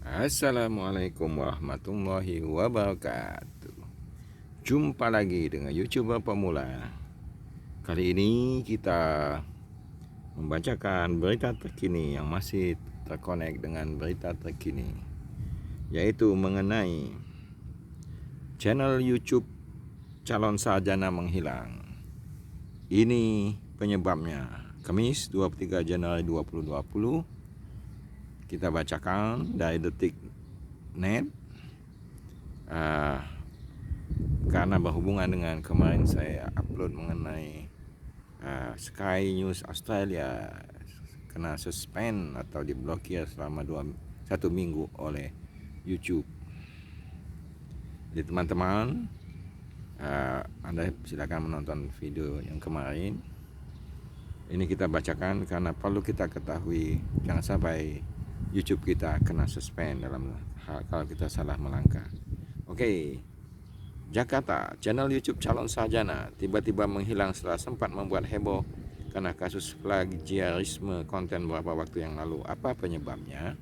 Assalamualaikum warahmatullahi wabarakatuh. Jumpa lagi dengan YouTuber pemula. Kali ini kita membacakan berita terkini yang masih terkonek dengan berita terkini, yaitu mengenai channel YouTube calon sarjana menghilang. Ini penyebabnya. Kamis 23 Januari 2020, kita bacakan dari Detik.net. Karena berhubungan dengan kemarin saya upload mengenai Sky News Australia kena suspend atau diblokir selama 1 minggu oleh YouTube. Jadi teman-teman, Anda silakan menonton video yang kemarin. Ini kita bacakan karena perlu kita ketahui, jangan sampai YouTube kita kena suspend dalam hal kalau kita salah melangkah. Oke. Jakarta, channel YouTube calon sarjana tiba-tiba menghilang setelah sempat membuat heboh karena kasus plagiarisme konten beberapa waktu yang lalu. Apa penyebabnya?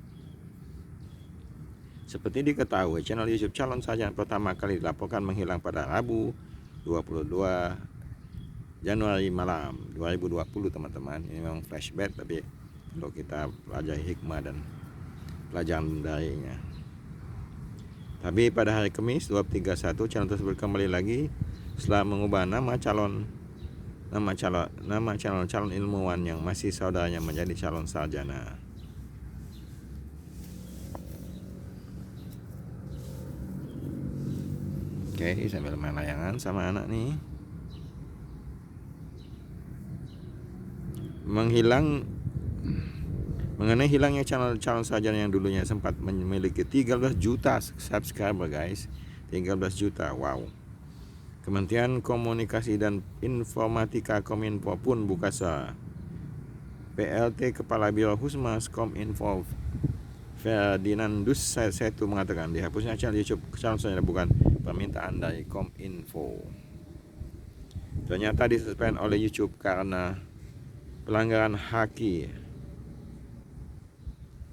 Seperti diketahui, channel YouTube calon sarjana pertama kali dilaporkan menghilang pada Rabu 22 Januari malam 2020, teman-teman. Ini memang flashback, tapi untuk kita pelajari hikmah dan pelajaran darinya. Tapi pada hari Kamis 231, channel tersebut kembali lagi setelah mengubah nama calon ilmuwan yang masih saudaranya menjadi calon sarjana. Oke, sambil main layangan sama anak nih. Mengenai hilangnya channel calon sarjana yang dulunya sempat memiliki 13 juta subscriber, guys. 13 juta, wow. Kementerian Komunikasi dan Informatika Kominfo pun buka suara. PLT Kepala Biro Humas Kominfo Ferdinandus Setu mengatakan dihapusnya channel YouTube calon sarjana bukan permintaan dari Kominfo. Ternyata disuspend oleh YouTube karena pelanggaran haki.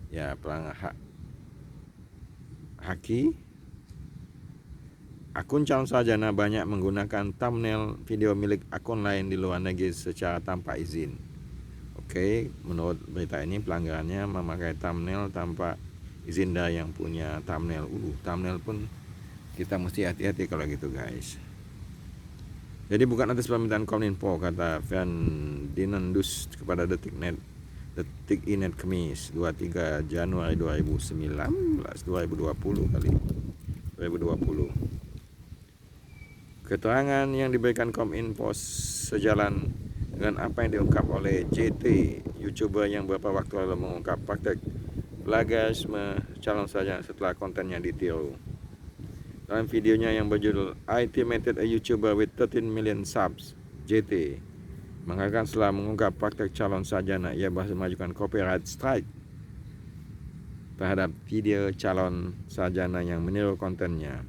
Ya, pelanggaran haki. Akun calon sarjana banyak menggunakan thumbnail video milik akun lain di luar negeri secara tanpa izin. Oke, menurut berita ini pelanggarannya memakai thumbnail tanpa izin dari yang punya thumbnail. Thumbnail pun kita mesti hati-hati kalau gitu, guys. Jadi bukan atas permintaan Kominfo, kata Ferdinandus kepada Detik.net Kamis 23 Januari 2020 kali 2020. Keterangan yang diberikan Kominfo sejalan dengan apa yang diungkap oleh JT, YouTuber yang beberapa waktu lalu mengungkap praktek plagiarisme calon sarjana setelah kontennya ditiru. Dalam videonya yang berjudul I Intimidated a YouTuber with 13 million subs, JT mengatakan setelah mengungkap praktek calon sarjana, ia berhasil mengajukan copyright strike terhadap video calon sarjana yang meniru kontennya.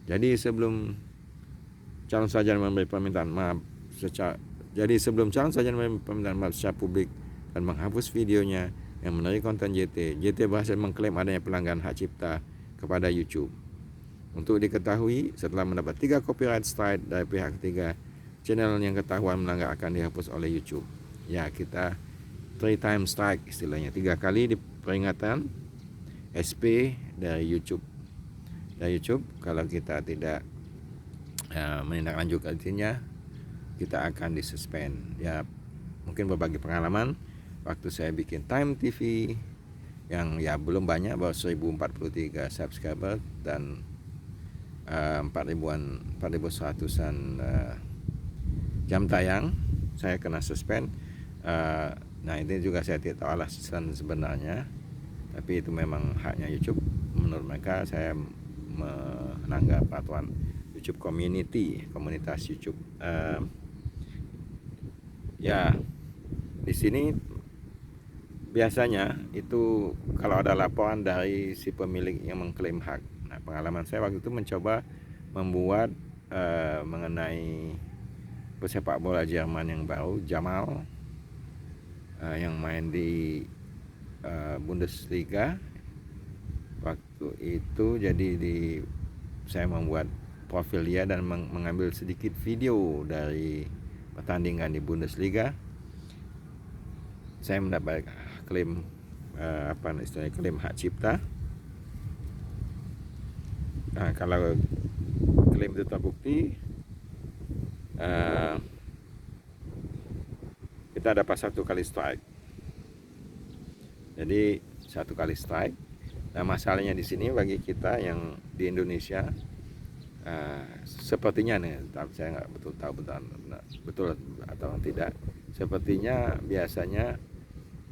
Jadi sebelum calon sarjana memberi permintaan maaf secara publik dan menghapus videonya yang meniru konten JT berhasil mengklaim adanya pelanggaran hak cipta kepada YouTube. Untuk diketahui, setelah mendapat 3 copyright strike dari pihak ketiga, channel yang ketahuan melanggar akan dihapus oleh YouTube. Ya, kita 3 times strike istilahnya, 3 kali peringatan SP dari YouTube. Kalau kita tidak menindaklanjutinya, kita akan disuspend. Ya, mungkin berbagi pengalaman waktu saya bikin Time TV yang ya belum banyak, baru 1043 subscriber dan 4.100-an jam tayang, saya kena suspend. Nah, ini juga saya tidak tahu alasan sebenarnya, tapi itu memang haknya YouTube. Menurut mereka saya melanggar peraturan YouTube komunitas YouTube. Ya, di sini biasanya itu kalau ada laporan dari si pemilik yang mengklaim hak. Nah, pengalaman saya waktu itu mencoba membuat mengenai pesepak bola Jerman yang baru, Jamal, yang main di Bundesliga. itu jadi saya membuat profil dia dan mengambil sedikit video dari pertandingan di Bundesliga. Saya mendapat klaim klaim hak cipta. Nah, kalau klaim itu terbukti, kita dapat 1 kali strike. Jadi 1 kali strike. Nah, masalahnya di sini bagi kita yang di Indonesia, sepertinya nih, tapi saya nggak betul atau tidak. Sepertinya biasanya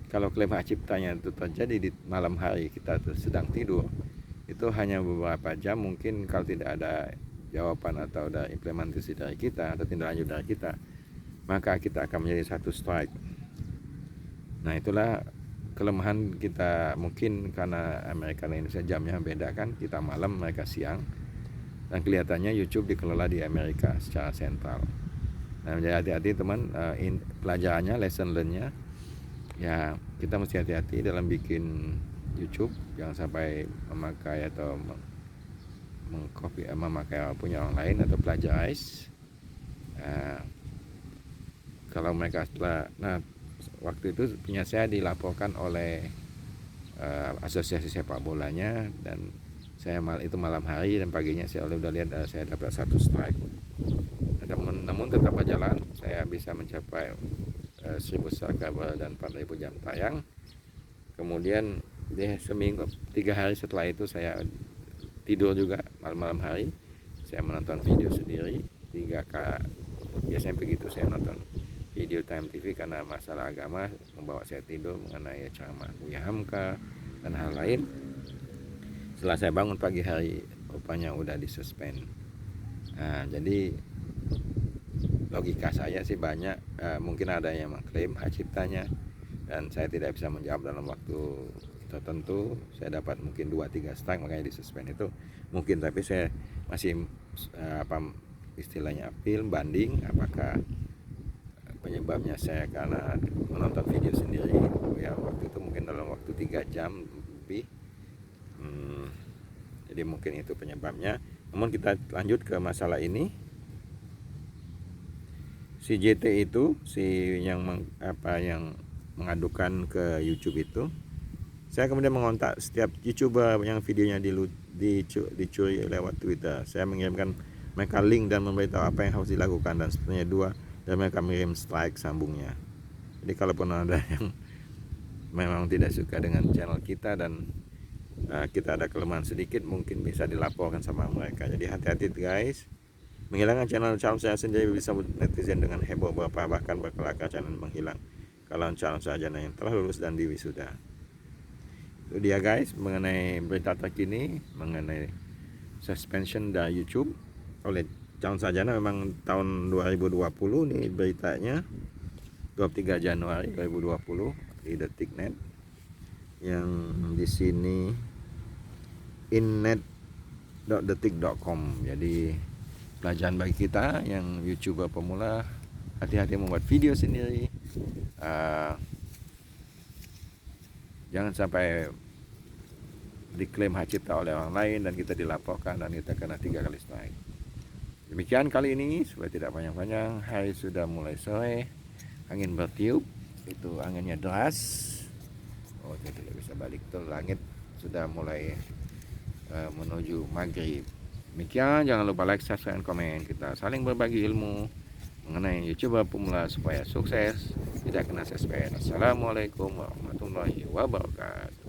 kalau klaim hak ciptanya itu terjadi di malam hari, kita sedang tidur, itu hanya beberapa jam, mungkin kalau tidak ada jawaban atau ada implementasi dari kita atau tindak lanjut dari kita, maka kita akan menjadi 1 strike. Nah, itulah kelemahan kita, mungkin karena Amerika dan Indonesia jamnya beda kan, kita malam mereka siang, dan kelihatannya YouTube dikelola di Amerika secara sentral. Nah, jadi hati-hati teman, pelajarannya, lesson learn-nya ya, kita mesti hati-hati dalam bikin YouTube, jangan sampai memakai atau memakai punya orang lain atau plagiarize. Kalau mereka nah waktu itu punya saya dilaporkan oleh asosiasi sepak bolanya, dan saya itu malam hari, dan paginya saya udah lihat saya dapat 1 strike. Namun tetap berjalan, saya bisa mencapai 1000 subscriber dan 4000 jam tayang. Kemudian seminggu 3 hari setelah itu saya tidur juga malam hari, saya menonton video sendiri 3 kali. Biasanya begitu, saya nonton video Time TV karena masalah agama membawa saya tidur mengenai ceramah Buya Hamka dan hal lain. Setelah saya bangun pagi hari, rupanya udah disuspend. Nah, jadi logika saya sih banyak, mungkin ada yang mengklaim hak ciptanya dan saya tidak bisa menjawab dalam waktu tertentu. Saya dapat mungkin 2-3 strike, makanya disuspend itu mungkin, tapi saya masih istilahnya appeal, banding apakah penyebabnya saya karena menonton video sendiri ya, waktu itu mungkin dalam waktu 3 jam lebih. Jadi mungkin itu penyebabnya. Namun kita lanjut ke masalah ini. Si JT itu, yang mengadukan ke YouTube itu, saya kemudian mengontak setiap YouTuber yang videonya dicuri lewat Twitter. Saya mengirimkan mereka link dan memberitahu apa yang harus dilakukan, dan sebenarnya 2, dan mereka mengirim strike sambungnya. Jadi kalaupun ada yang memang tidak suka dengan channel kita dan kita ada kelemahan sedikit, mungkin bisa dilaporkan sama mereka. Jadi hati-hati guys, menghilangkan channel calon saya sendiri bisa netizen dengan heboh, bahkan berkelakar channel menghilang kalau calon sarjana yang telah lulus dan diwisuda. Itu dia guys, mengenai berita terkini mengenai suspension dari YouTube oleh calon sarjana. Memang tahun 2020 nih beritanya, 23 Januari 2020 di Detiknet, yang di sini innet.detik.com. Jadi pelajaran bagi kita yang YouTuber pemula, hati-hati membuat video sendiri, jangan sampai diklaim hak cipta oleh orang lain dan kita dilaporkan dan kita kena 3 kali strike. Demikian kali ini, supaya tidak panjang-panjang, hari sudah mulai sore, angin bertiup, itu anginnya deras. Saya tidak bisa balik tuh, langit sudah mulai menuju maghrib. Demikian, jangan lupa like, subscribe, dan komen. Kita saling berbagi ilmu mengenai YouTuber pemula supaya sukses, tidak kena suspend. Assalamualaikum warahmatullahi wabarakatuh.